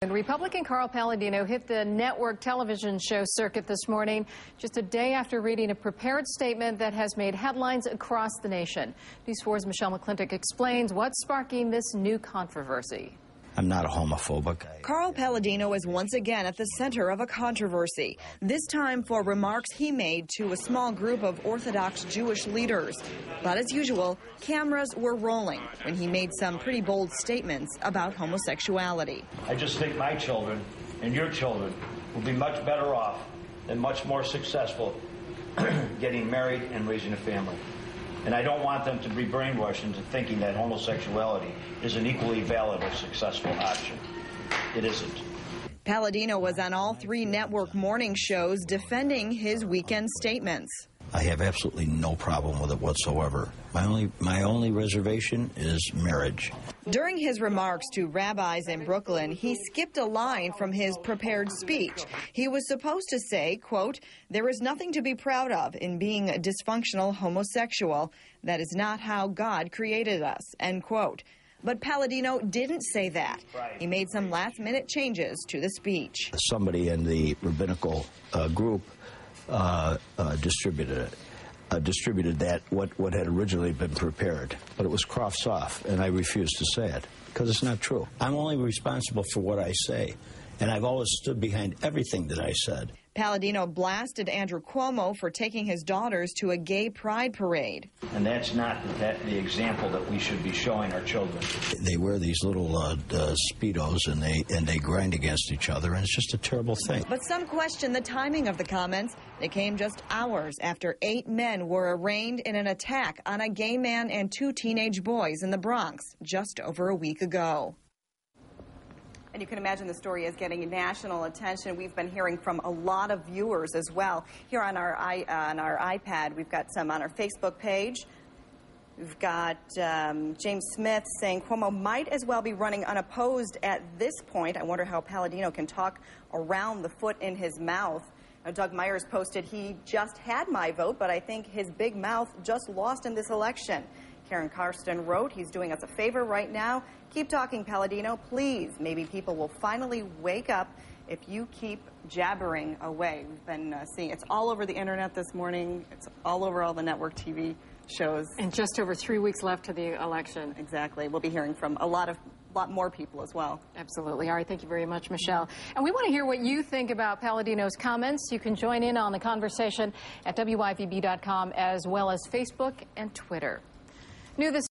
And Republican Carl Paladino hit the network television show circuit this morning, just a day after reading a prepared statement that has made headlines across the nation. News 4's Michelle McClintock explains what's sparking this new controversy. I'm not a homophobic. Carl Paladino is once again at the center of a controversy, this time for remarks he made to a small group of Orthodox Jewish leaders. But as usual, cameras were rolling when he made some pretty bold statements about homosexuality. I just think my children and your children will be much better off and much more successful getting married and raising a family. And I don't want them to be brainwashed into thinking that homosexuality is an equally valid or successful option. It isn't. Paladino was on all three network morning shows defending his weekend statements. I have absolutely no problem with it whatsoever. My only reservation is marriage. During his remarks to rabbis in Brooklyn, he skipped a line from his prepared speech. He was supposed to say, quote, "There is nothing to be proud of in being a dysfunctional homosexual. That is not how God created us," end quote. But Paladino didn't say that. He made some last-minute changes to the speech. Somebody in the rabbinical group distributed that, what had originally been prepared. But it was crossed off, and I refused to say it, because it's not true. I'm only responsible for what I say, and I've always stood behind everything that I said. Paladino blasted Andrew Cuomo for taking his daughters to a gay pride parade. And that's not the example that we should be showing our children. They wear these little Speedos, and they grind against each other, and it's just a terrible thing. But some question the timing of the comments. They came just hours after 8 men were arraigned in an attack on a gay man and 2 teenage boys in the Bronx just over a week ago. And you can imagine the story is getting national attention. We've been hearing from a lot of viewers as well. Here on our iPad, we've got some on our Facebook page. We've got James Smith saying Cuomo might as well be running unopposed at this point. I wonder how Paladino can talk around the foot in his mouth. Now, Doug Myers posted, "He just had my vote, but I think his big mouth just lost in this election." Karen Karsten wrote, "He's doing us a favor right now. Keep talking, Paladino, please. Maybe people will finally wake up if you keep jabbering away." We've been seeing it's all over the internet this morning. It's all over all the network TV shows. And just over 3 weeks left to the election. Exactly. We'll be hearing from a lot more people as well. Absolutely. All right. Thank you very much, Michelle. And we want to hear what you think about Paladino's comments. You can join in on the conversation at WYVB.com as well as Facebook and Twitter. New this